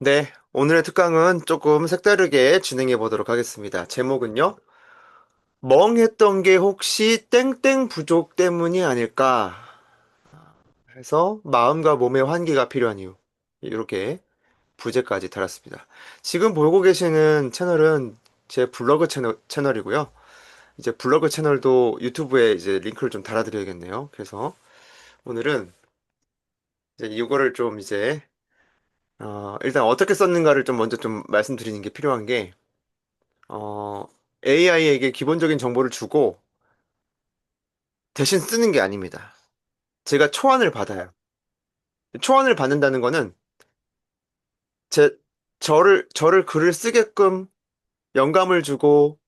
네, 오늘의 특강은 조금 색다르게 진행해 보도록 하겠습니다. 제목은요, 멍했던 게 혹시 땡땡 부족 때문이 아닐까 해서 마음과 몸의 환기가 필요한 이유. 이렇게 부제까지 달았습니다. 지금 보고 계시는 채널은 제 블로그 채널이고요. 이제 블로그 채널도 유튜브에 이제 링크를 좀 달아드려야겠네요. 그래서 오늘은 이제 이거를 좀 이제, 일단 어떻게 썼는가를 좀 먼저 좀 말씀드리는 게 필요한 게, AI에게 기본적인 정보를 주고 대신 쓰는 게 아닙니다. 제가 초안을 받아요. 초안을 받는다는 거는 제, 저를 글을 쓰게끔 영감을 주고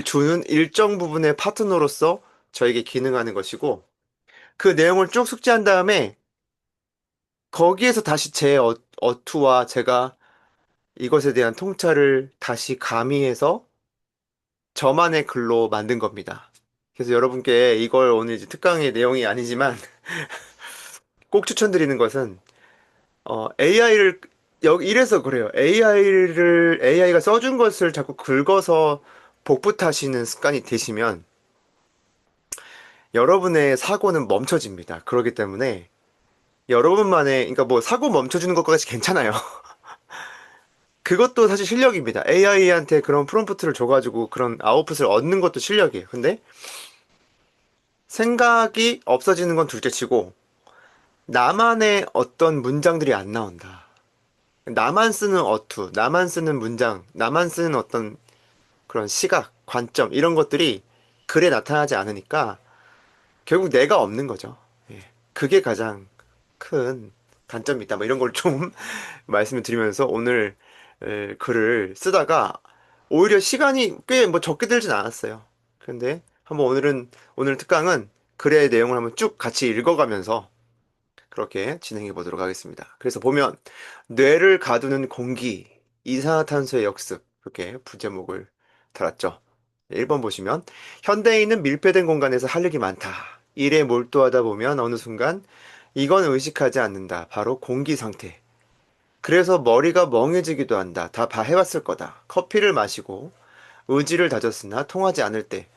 주는 일정 부분의 파트너로서 저에게 기능하는 것이고 그 내용을 쭉 숙지한 다음에 거기에서 다시 제 어투와 제가 이것에 대한 통찰을 다시 가미해서 저만의 글로 만든 겁니다. 그래서 여러분께 이걸 오늘 이제 특강의 내용이 아니지만 꼭 추천드리는 것은 AI를 이래서 그래요. AI가 써준 것을 자꾸 긁어서 복붙하시는 습관이 되시면 여러분의 사고는 멈춰집니다. 그렇기 때문에 여러분만의 그러니까 뭐 사고 멈춰주는 것까지 괜찮아요. 그것도 사실 실력입니다. AI한테 그런 프롬프트를 줘가지고 그런 아웃풋을 얻는 것도 실력이에요. 근데 생각이 없어지는 건 둘째치고 나만의 어떤 문장들이 안 나온다. 나만 쓰는 어투, 나만 쓰는 문장, 나만 쓰는 어떤 그런 시각, 관점, 이런 것들이 글에 나타나지 않으니까 결국 내가 없는 거죠. 예. 그게 가장 큰 단점이 있다. 뭐 이런 걸 좀 말씀을 드리면서 오늘 글을 쓰다가 오히려 시간이 꽤 뭐 적게 들진 않았어요. 근데 한번 오늘 특강은 글의 내용을 한번 쭉 같이 읽어가면서 그렇게 진행해 보도록 하겠습니다. 그래서 보면 뇌를 가두는 공기, 이산화탄소의 역습 이렇게 부제목을 달았죠. 1번 보시면 현대인은 밀폐된 공간에서 할 일이 많다. 일에 몰두하다 보면 어느 순간 이건 의식하지 않는다. 바로 공기 상태. 그래서 머리가 멍해지기도 한다. 다 해봤을 거다. 커피를 마시고 의지를 다졌으나 통하지 않을 때,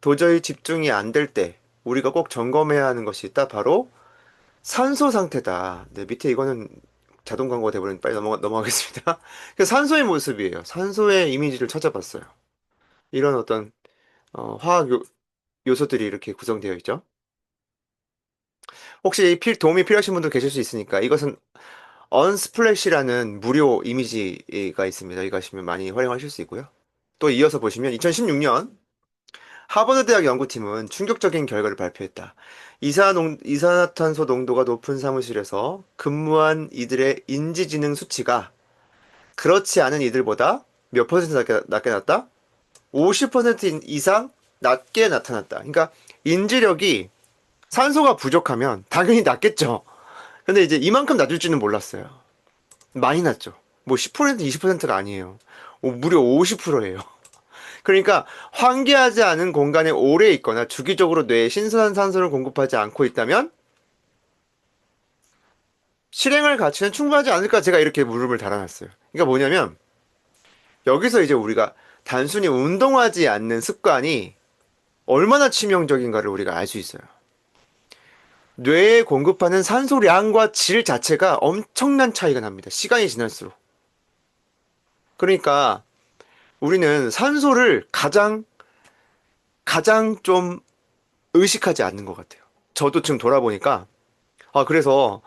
도저히 집중이 안 될 때, 우리가 꼭 점검해야 하는 것이 있다. 바로 산소 상태다. 네, 밑에 이거는 자동 광고가 돼버리는 빨리 넘어가겠습니다. 그 산소의 모습이에요. 산소의 이미지를 찾아봤어요. 이런 어떤 화학 요소들이 이렇게 구성되어 있죠. 혹시 도움이 필요하신 분도 계실 수 있으니까 이것은 언스플래시라는 무료 이미지가 있습니다. 이거 하시면 많이 활용하실 수 있고요. 또 이어서 보시면 2016년 하버드 대학 연구팀은 충격적인 결과를 발표했다. 이산화탄소 농도가 높은 사무실에서 근무한 이들의 인지지능 수치가 그렇지 않은 이들보다 몇 퍼센트 낮게 났다? 50% 이상 낮게 나타났다. 그러니까 인지력이 산소가 부족하면 당연히 낮겠죠. 근데 이제 이만큼 낮을 줄은 몰랐어요. 많이 낮죠. 뭐 10%, 20%가 아니에요. 무려 50%예요. 그러니까 환기하지 않은 공간에 오래 있거나 주기적으로 뇌에 신선한 산소를 공급하지 않고 있다면 실행할 가치는 충분하지 않을까 제가 이렇게 물음을 달아놨어요. 그러니까 뭐냐면 여기서 이제 우리가 단순히 운동하지 않는 습관이 얼마나 치명적인가를 우리가 알 수 있어요. 뇌에 공급하는 산소량과 질 자체가 엄청난 차이가 납니다. 시간이 지날수록. 그러니까 우리는 산소를 가장 좀 의식하지 않는 것 같아요. 저도 지금 돌아보니까, 그래서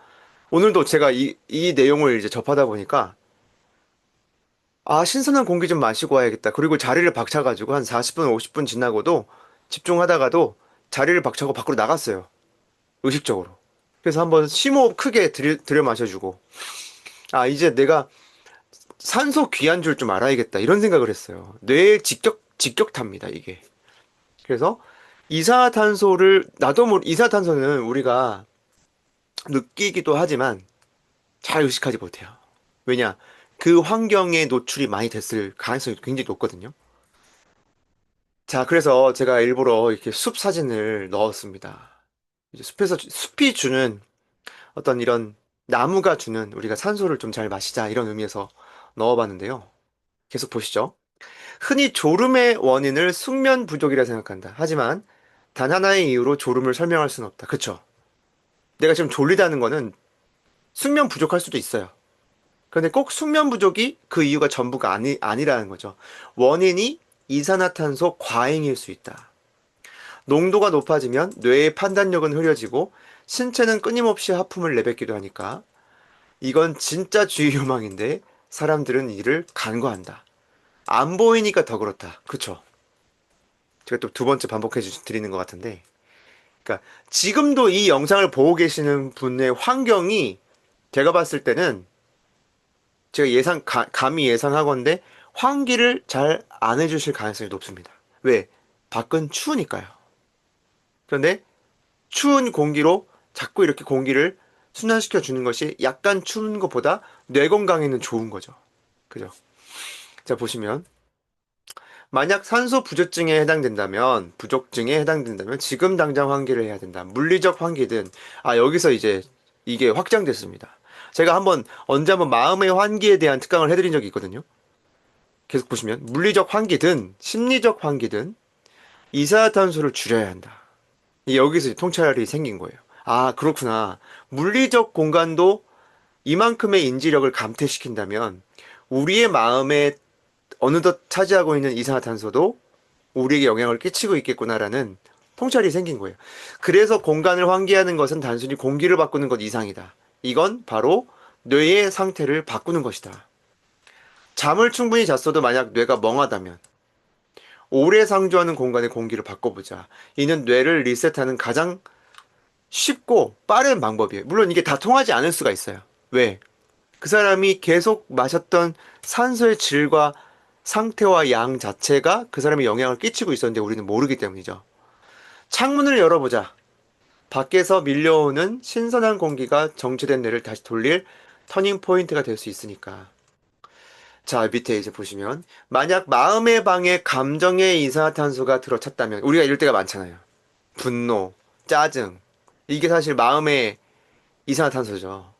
오늘도 제가 이 내용을 이제 접하다 보니까, 신선한 공기 좀 마시고 와야겠다. 그리고 자리를 박차가지고 한 40분, 50분 지나고도 집중하다가도 자리를 박차고 밖으로 나갔어요. 의식적으로. 그래서 한번 심호흡 크게 들여 마셔주고, 이제 내가 산소 귀한 줄 좀 알아야겠다. 이런 생각을 했어요. 뇌에 직격탑니다, 이게. 그래서 이산화탄소는 우리가 느끼기도 하지만 잘 의식하지 못해요. 왜냐? 그 환경에 노출이 많이 됐을 가능성이 굉장히 높거든요. 자, 그래서 제가 일부러 이렇게 숲 사진을 넣었습니다. 이제 숲이 주는 어떤 이런 나무가 주는 우리가 산소를 좀 잘 마시자 이런 의미에서 넣어봤는데요. 계속 보시죠. 흔히 졸음의 원인을 숙면 부족이라 생각한다. 하지만 단 하나의 이유로 졸음을 설명할 수는 없다. 그쵸? 내가 지금 졸리다는 거는 숙면 부족할 수도 있어요. 그런데 꼭 숙면 부족이 그 이유가 전부가 아니라는 거죠. 원인이 이산화탄소 과잉일 수 있다. 농도가 높아지면 뇌의 판단력은 흐려지고 신체는 끊임없이 하품을 내뱉기도 하니까 이건 진짜 주의 요망인데 사람들은 이를 간과한다. 안 보이니까 더 그렇다. 그쵸? 제가 또 두 번째 드리는 것 같은데. 그러니까 지금도 이 영상을 보고 계시는 분의 환경이 제가 봤을 때는 제가 감히 예상하건대 환기를 잘 안 해주실 가능성이 높습니다. 왜? 밖은 추우니까요. 그런데 추운 공기로 자꾸 이렇게 공기를 순환시켜 주는 것이 약간 추운 것보다 뇌 건강에는 좋은 거죠. 그죠? 자, 보시면 만약 산소 부족증에 해당된다면 지금 당장 환기를 해야 된다. 물리적 환기든, 여기서 이제 이게 확장됐습니다. 제가 언제 한번 마음의 환기에 대한 특강을 해드린 적이 있거든요. 계속 보시면, 물리적 환기든, 심리적 환기든, 이산화탄소를 줄여야 한다. 여기서 이제 통찰이 생긴 거예요. 아, 그렇구나. 물리적 공간도 이만큼의 인지력을 감퇴시킨다면, 우리의 마음에 어느덧 차지하고 있는 이산화탄소도 우리에게 영향을 끼치고 있겠구나라는 통찰이 생긴 거예요. 그래서 공간을 환기하는 것은 단순히 공기를 바꾸는 것 이상이다. 이건 바로 뇌의 상태를 바꾸는 것이다. 잠을 충분히 잤어도 만약 뇌가 멍하다면 오래 상주하는 공간의 공기를 바꿔보자. 이는 뇌를 리셋하는 가장 쉽고 빠른 방법이에요. 물론 이게 다 통하지 않을 수가 있어요. 왜? 그 사람이 계속 마셨던 산소의 질과 상태와 양 자체가 그 사람에 영향을 끼치고 있었는데 우리는 모르기 때문이죠. 창문을 열어보자. 밖에서 밀려오는 신선한 공기가 정체된 뇌를 다시 돌릴 터닝 포인트가 될 수 있으니까. 자, 밑에 이제 보시면 만약 마음의 방에 감정의 이산화탄소가 들어찼다면 우리가 이럴 때가 많잖아요. 분노, 짜증. 이게 사실 마음의 이산화탄소죠.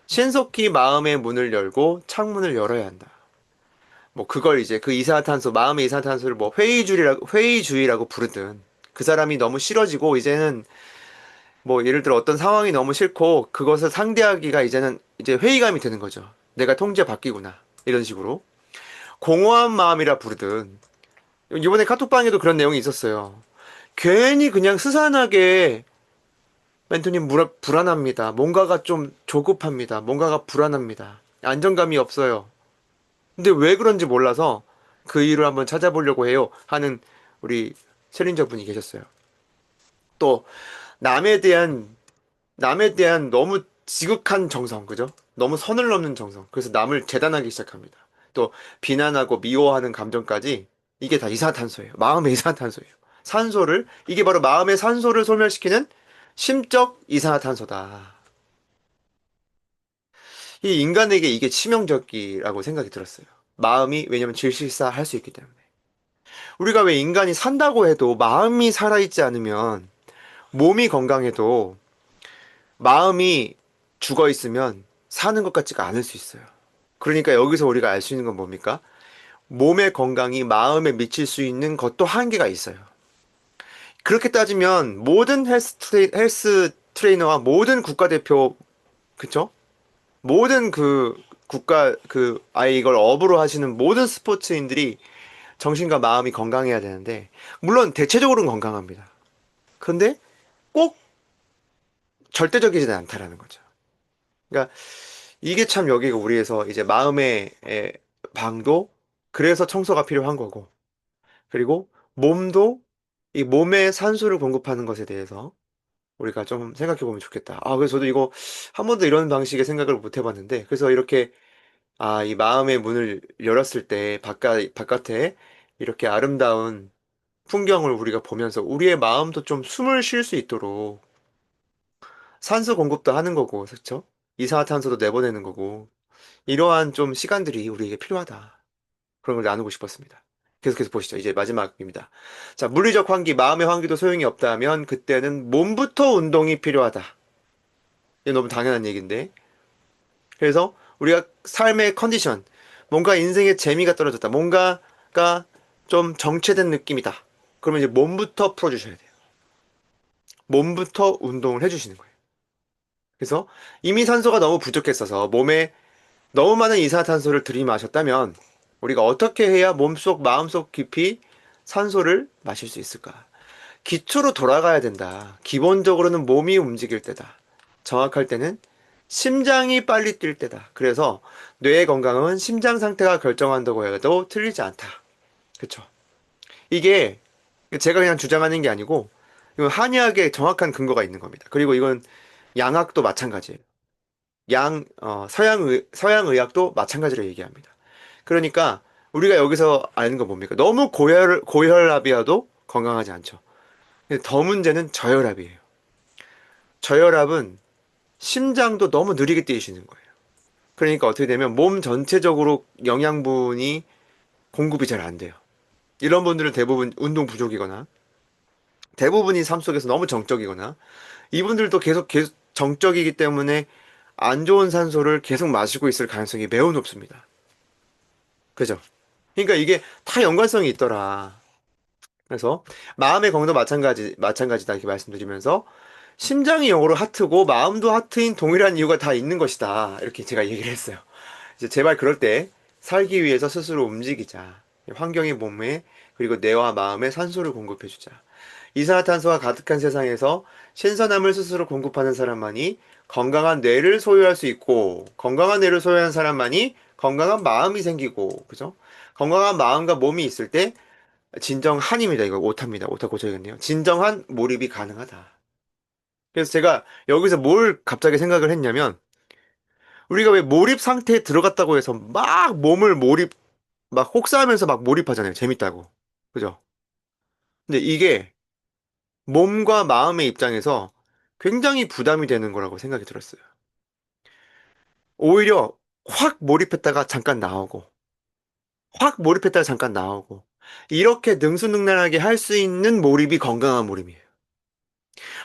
신속히 마음의 문을 열고 창문을 열어야 한다. 뭐 그걸 이제 그 이산화탄소, 마음의 이산화탄소를 뭐 회의주의라고 부르든 그 사람이 너무 싫어지고 이제는 뭐 예를 들어 어떤 상황이 너무 싫고 그것을 상대하기가 이제는 이제 회의감이 드는 거죠. 내가 통제 바뀌구나. 이런 식으로. 공허한 마음이라 부르든 이번에 카톡방에도 그런 내용이 있었어요. 괜히 그냥 스산하게 멘토님 불안합니다. 뭔가가 좀 조급합니다. 뭔가가 불안합니다. 안정감이 없어요. 근데 왜 그런지 몰라서 그 이유를 한번 찾아보려고 해요. 하는 우리 챌린저 분이 계셨어요. 또 남에 대한 남에 대한 너무 지극한 정성, 그죠? 너무 선을 넘는 정성. 그래서 남을 재단하기 시작합니다. 또 비난하고 미워하는 감정까지 이게 다 이산화탄소예요. 마음의 이산화탄소예요. 이게 바로 마음의 산소를 소멸시키는 심적 이산화탄소다. 이 인간에게 이게 치명적이라고 생각이 들었어요. 마음이 왜냐면 질식사할 수 있기 때문에. 우리가 왜 인간이 산다고 해도 마음이 살아있지 않으면 몸이 건강해도 마음이 죽어 있으면 사는 것 같지가 않을 수 있어요. 그러니까 여기서 우리가 알 수 있는 건 뭡니까? 몸의 건강이 마음에 미칠 수 있는 것도 한계가 있어요. 그렇게 따지면 모든 헬스 트레이너와 모든 국가대표, 그쵸? 모든 아예 이걸 업으로 하시는 모든 스포츠인들이 정신과 마음이 건강해야 되는데, 물론 대체적으로는 건강합니다. 그런데 꼭 절대적이지는 않다라는 거죠. 그러니까 이게 참 여기가 우리에서 이제 마음의 방도 그래서 청소가 필요한 거고 그리고 몸도 이 몸에 산소를 공급하는 것에 대해서 우리가 좀 생각해 보면 좋겠다. 그래서 저도 이거 한 번도 이런 방식의 생각을 못 해봤는데 그래서 이렇게 이 마음의 문을 열었을 때 바깥에 이렇게 아름다운 풍경을 우리가 보면서 우리의 마음도 좀 숨을 쉴 수 있도록 산소 공급도 하는 거고, 그렇죠? 이산화탄소도 내보내는 거고, 이러한 좀 시간들이 우리에게 필요하다. 그런 걸 나누고 싶었습니다. 계속해서 보시죠. 이제 마지막입니다. 자, 물리적 환기, 마음의 환기도 소용이 없다면 그때는 몸부터 운동이 필요하다. 이게 너무 당연한 얘기인데. 그래서 우리가 삶의 컨디션, 뭔가 인생의 재미가 떨어졌다. 뭔가가 좀 정체된 느낌이다. 그러면 이제 몸부터 풀어주셔야 돼요. 몸부터 운동을 해주시는 거예요. 그래서 이미 산소가 너무 부족했어서 몸에 너무 많은 이산화탄소를 들이마셨다면 우리가 어떻게 해야 몸속, 마음속 깊이 산소를 마실 수 있을까? 기초로 돌아가야 된다. 기본적으로는 몸이 움직일 때다. 정확할 때는 심장이 빨리 뛸 때다. 그래서 뇌의 건강은 심장 상태가 결정한다고 해도 틀리지 않다. 그쵸? 이게 제가 그냥 주장하는 게 아니고 이건 한의학에 정확한 근거가 있는 겁니다. 그리고 이건 양학도 마찬가지예요. 서양 의학도 마찬가지로 얘기합니다. 그러니까 우리가 여기서 아는 건 뭡니까? 너무 고혈압이어도 건강하지 않죠. 근데 더 문제는 저혈압이에요. 저혈압은 심장도 너무 느리게 뛰시는 거예요. 그러니까 어떻게 되면 몸 전체적으로 영양분이 공급이 잘 안 돼요. 이런 분들은 대부분 운동 부족이거나 대부분이 삶 속에서 너무 정적이거나 이분들도 계속 정적이기 때문에 안 좋은 산소를 계속 마시고 있을 가능성이 매우 높습니다. 그죠? 그러니까 이게 다 연관성이 있더라. 그래서 마음의 건강도 마찬가지다 이렇게 말씀드리면서 심장이 영어로 하트고 마음도 하트인 동일한 이유가 다 있는 것이다. 이렇게 제가 얘기를 했어요. 이제 제발 그럴 때 살기 위해서 스스로 움직이자. 환경이 몸에 그리고 뇌와 마음에 산소를 공급해주자. 이산화탄소가 가득한 세상에서 신선함을 스스로 공급하는 사람만이 건강한 뇌를 소유할 수 있고 건강한 뇌를 소유한 사람만이 건강한 마음이 생기고 그죠? 건강한 마음과 몸이 있을 때 진정한입니다. 이거 오타입니다. 오타 고쳐야겠네요. 진정한 몰입이 가능하다. 그래서 제가 여기서 뭘 갑자기 생각을 했냐면 우리가 왜 몰입 상태에 들어갔다고 해서 막 몸을 막 혹사하면서 막 몰입하잖아요. 재밌다고. 그죠? 근데 이게 몸과 마음의 입장에서 굉장히 부담이 되는 거라고 생각이 들었어요. 오히려 확 몰입했다가 잠깐 나오고, 확 몰입했다가 잠깐 나오고, 이렇게 능수능란하게 할 수 있는 몰입이 건강한 몰입이에요.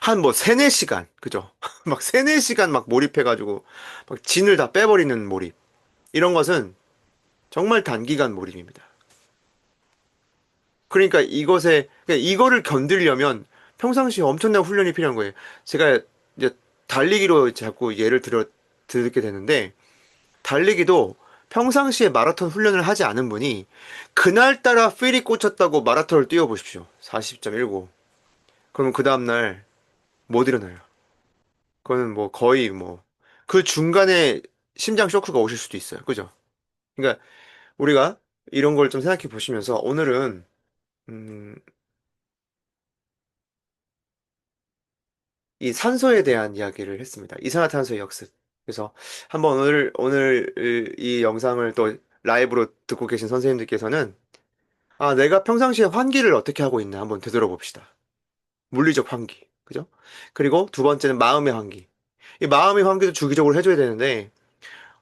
한 뭐 세네 시간, 그죠? 막 세네 시간 막 몰입해가지고, 막 진을 다 빼버리는 몰입. 이런 것은 정말 단기간 몰입입니다. 그러니까 이거를 견디려면 평상시에 엄청난 훈련이 필요한 거예요. 제가 이제 달리기로 자꾸 들게 되는데, 달리기도 평상시에 마라톤 훈련을 하지 않은 분이 그날따라 필이 꽂혔다고 마라톤을 뛰어보십시오. 40.19. 그러면 그 다음날 못 일어나요. 그거는 뭐 거의 뭐 그 중간에 심장 쇼크가 오실 수도 있어요. 그죠? 그러니까 우리가 이런 걸 좀 생각해 보시면서 오늘은 음, 이 산소에 대한 이야기를 했습니다. 이산화탄소의 역습. 그래서 한번 오늘 이 영상을 또 라이브로 듣고 계신 선생님들께서는 아, 내가 평상시에 환기를 어떻게 하고 있나 한번 되돌아봅시다. 물리적 환기. 그죠? 그리고 두 번째는 마음의 환기. 이 마음의 환기도 주기적으로 해줘야 되는데,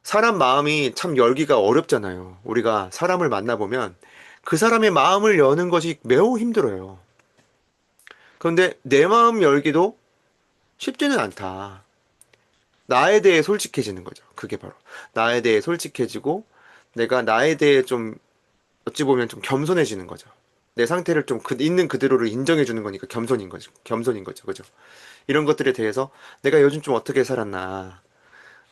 사람 마음이 참 열기가 어렵잖아요. 우리가 사람을 만나보면 그 사람의 마음을 여는 것이 매우 힘들어요. 그런데 내 마음 열기도 쉽지는 않다. 나에 대해 솔직해지는 거죠. 그게 바로. 나에 대해 솔직해지고, 내가 나에 대해 좀 어찌 보면 좀 겸손해지는 거죠. 내 상태를 좀 있는 그대로를 인정해 주는 거니까 겸손인 거죠. 겸손인 거죠. 그죠? 이런 것들에 대해서 내가 요즘 좀 어떻게 살았나.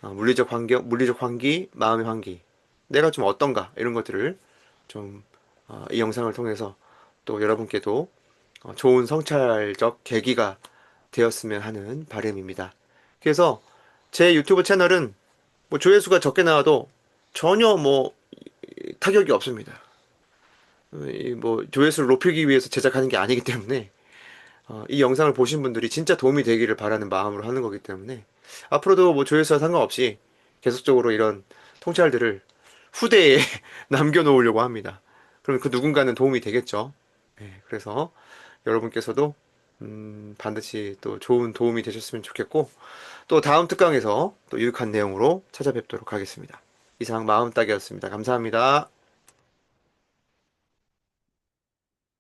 물리적 환기, 마음의 환기. 내가 좀 어떤가. 이런 것들을 좀, 이 영상을 통해서 또 여러분께도 좋은 성찰적 계기가 되었으면 하는 바람입니다. 그래서 제 유튜브 채널은 뭐 조회수가 적게 나와도 전혀 뭐 타격이 없습니다. 이뭐 조회수를 높이기 위해서 제작하는 게 아니기 때문에 이 영상을 보신 분들이 진짜 도움이 되기를 바라는 마음으로 하는 거기 때문에 앞으로도 뭐 조회수와 상관없이 계속적으로 이런 통찰들을 후대에 남겨놓으려고 합니다. 그럼 그 누군가는 도움이 되겠죠. 네, 그래서 여러분께서도 반드시 또 좋은 도움이 되셨으면 좋겠고 또 다음 특강에서 또 유익한 내용으로 찾아뵙도록 하겠습니다. 이상 마음따기였습니다. 감사합니다.